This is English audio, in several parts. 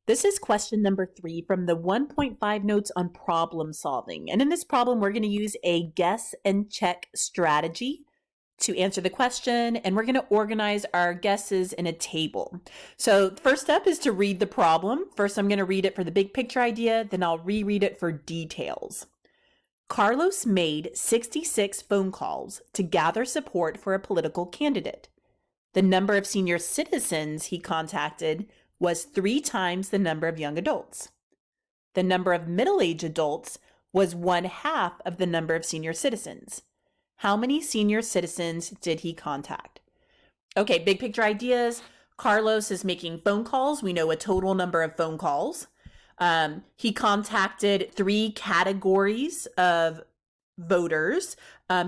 This is question number 3 from the 1.5 notes on problem solving. And in this problem, we're going to use a guess and check strategy to answer the question, and we're going to organize our guesses in a table. So the first step is to read the problem. First, I'm going to read it for the big picture idea, then I'll reread it for details. Carlos made 66 phone calls to gather support for a political candidate. The number of senior citizens he contacted was 3 times the number of young adults. The number of middle-aged adults was 1/2 of the number of senior citizens. How many senior citizens did he contact? Okay, big picture ideas. Carlos is making phone calls. We know a total number of phone calls. He contacted 3 categories of voters.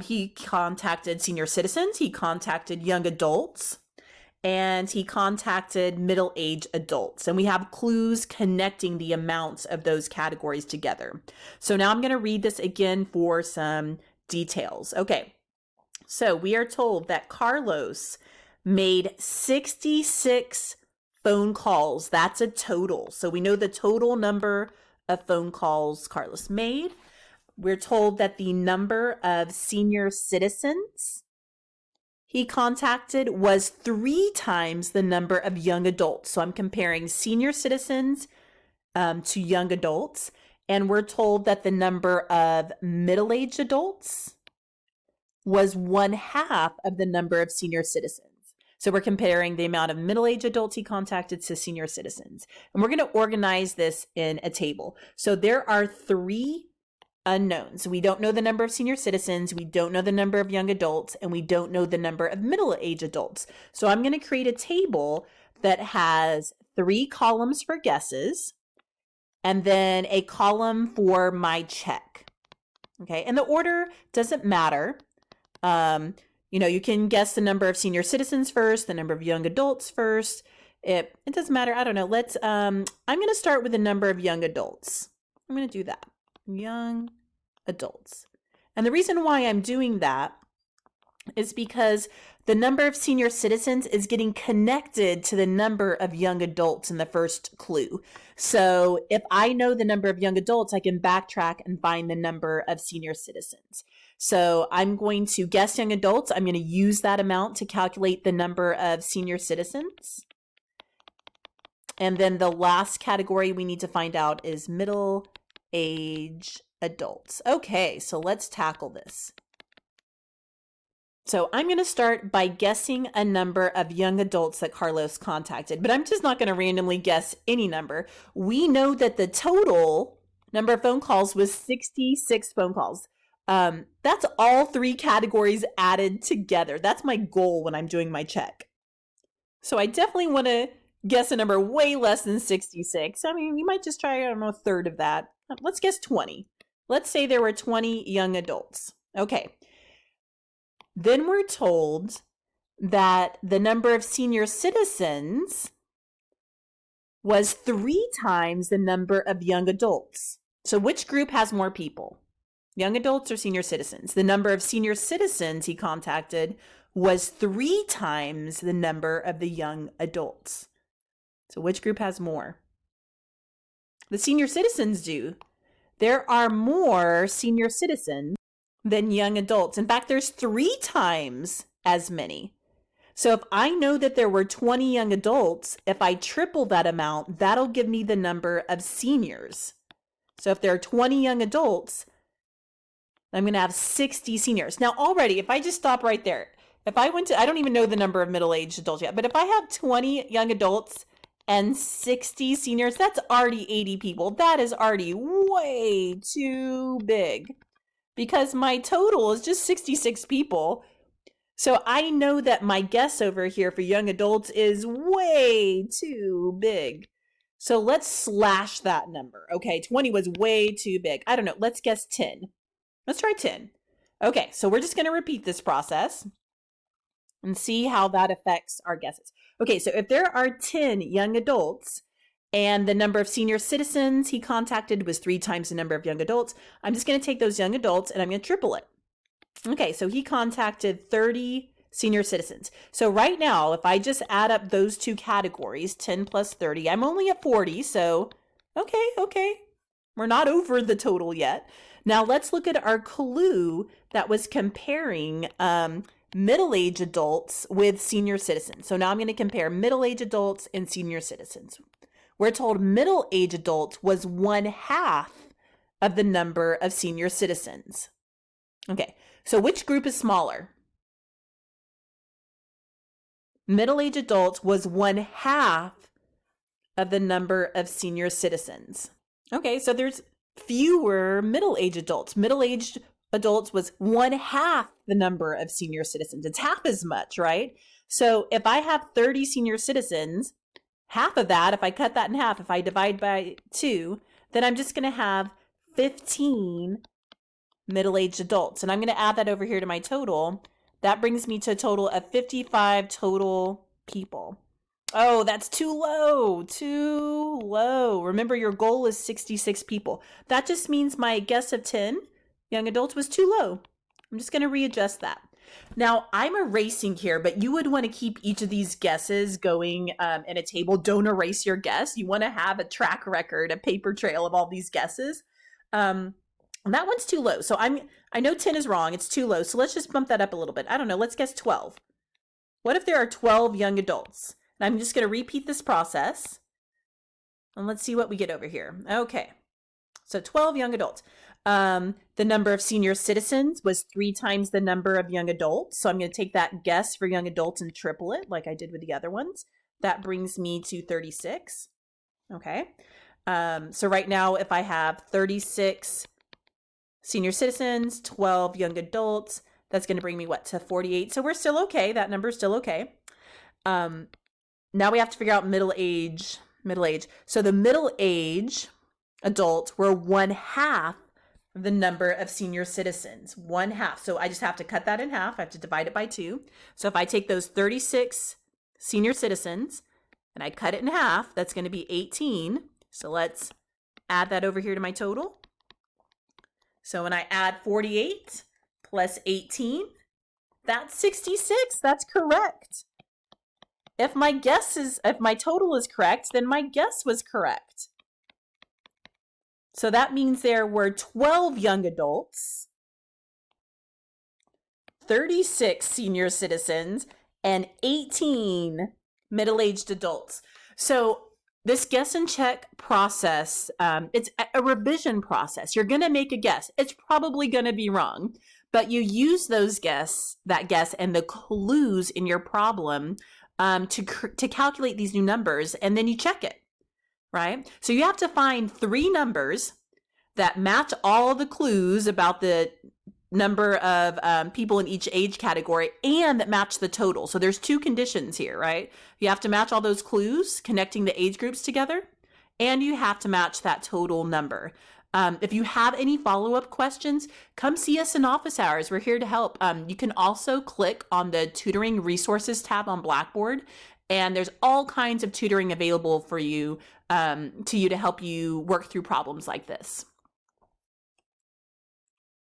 He contacted senior citizens, he contacted young adults, and he contacted middle-aged adults. And we have clues connecting the amounts of those categories together. So now I'm going to read this again for some details. Okay, so we are told that Carlos made 66 phone calls. That's a total. So we know the total number of phone calls Carlos made. We're told that the number of senior citizens he contacted was 3 times the number of young adults. So I'm comparing senior citizens to young adults. And we're told that the number of middle-aged adults was 1/2 of the number of senior citizens. So we're comparing the amount of middle-aged adults he contacted to senior citizens. And we're going to organize this in a table. So there are 3 unknowns. We don't know the number of senior citizens, we don't know the number of young adults, and we don't know the number of middle-aged adults. So I'm going to create a table that has 3 columns for guesses and then a column for my check. Okay, and the order doesn't matter. You can guess the number of senior citizens first, the number of young adults first. It doesn't matter. I don't know. I'm going to start with the number of young adults. I'm going to do that. Young adults. And the reason why I'm doing that is because the number of senior citizens is getting connected to the number of young adults in the first clue. So if I know the number of young adults, I can backtrack and find the number of senior citizens. So I'm going to guess young adults. I'm going to use that amount to calculate the number of senior citizens. And then the last category we need to find out is middle-aged adults. Okay, so let's tackle this. So I'm going to start by guessing a number of young adults that Carlos contacted, but I'm just not going to randomly guess any number. We know that the total number of phone calls was 66 phone calls. That's all 3 categories added together. That's my goal when I'm doing my check. So I definitely want to guess a number way less than 66. I mean, you might just try, I don't know, a third of that. Let's guess 20. Let's say there were 20 young adults. Okay. Then we're told that the number of senior citizens was 3 times the number of young adults. So which group has more people? Young adults or senior citizens? The number of senior citizens he contacted was 3 times the number of the young adults. So which group has more? The senior citizens do. There are more senior citizens than young adults. In fact, there's 3 times as many. So if I know that there were 20 young adults, if I triple that amount, that'll give me the number of seniors. So if there are 20 young adults, I'm going to have 60 seniors. Now already, if I just stop right there, if I went to, I don't even know the number of middle-aged adults yet, but if I have 20 young adults and 60 seniors, that's already 80 people. That is already way too big because my total is just 66 people. So I know that my guess over here for young adults is way too big. So let's slash that number. Okay, 20 was way too big. I don't know. Let's guess 10. Let's try 10. Okay, so we're just going to repeat this process and see how that affects our guesses. Okay, so if there are 10 young adults and the number of senior citizens he contacted was 3 times the number of young adults, I'm just going to take those young adults and I'm going to triple it. Okay, so he contacted 30 senior citizens. So right now, if I just add up those two categories, 10 plus 30, I'm only at 40. So, okay. We're not over the total yet. Now let's look at our clue that was comparing middle-aged adults with senior citizens. So now I'm going to compare middle-aged adults and senior citizens. We're told middle-aged adults was 1/2 of the number of senior citizens. Okay, so which group is smaller? Middle-aged adults was 1/2 of the number of senior citizens. Okay, so there's fewer middle-aged adults. Middle-aged adults was 1/2 the number of senior citizens. It's half as much, right? So if I have 30 senior citizens, half of that, if I cut that in half, if I divide by 2, then I'm just going to have 15 middle-aged adults. And I'm going to add that over here to my total. That brings me to a total of 55 total people. Oh, that's too low. Too low. Remember, your goal is 66 people. That just means my guess of 10 young adults was too low. I'm just going to readjust that. Now, I'm erasing here, but you would want to keep each of these guesses going in a table. Don't erase your guess. You want to have a track record, a paper trail of all these guesses. That one's too low. So I know 10 is wrong. It's too low. So let's just bump that up a little bit. I don't know. Let's guess 12. What if there are 12 young adults? And I'm just going to repeat this process. And let's see what we get over here. Okay. So 12 young adults. The number of senior citizens was 3 times the number of young adults. So I'm going to take that guess for young adults and triple it like I did with the other ones. That brings me to 36. Okay. So right now, if I have 36 senior citizens, 12 young adults, that's going to bring me what, to 48. So we're still okay. That number is still okay. Now we have to figure out middle age. So the middle age adults were 1/2 of the number of senior citizens. 1/2. So I just have to cut that in half. I have to divide it by 2. So if I take those 36 senior citizens and I cut it in half, that's going to be 18. So let's add that over here to my total. So when I add 48 plus 18, that's 66. That's correct. If my total is correct, then my guess was correct. So that means there were 12 young adults, 36 senior citizens, and 18 middle-aged adults. So this guess and check process, it's a revision process. You're going to make a guess. It's probably going to be wrong, but you use that guess and the clues in your problem to calculate these new numbers, and then you check it, right? So you have to find 3 numbers that match all the clues about the number of people in each age category and that match the total. So there's 2 conditions here, right? You have to match all those clues connecting the age groups together, and you have to match that total number. If you have any follow-up questions, come see us in office hours. We're here to help. You can also click on the Tutoring Resources tab on Blackboard, and there's all kinds of tutoring available for you to help you work through problems like this.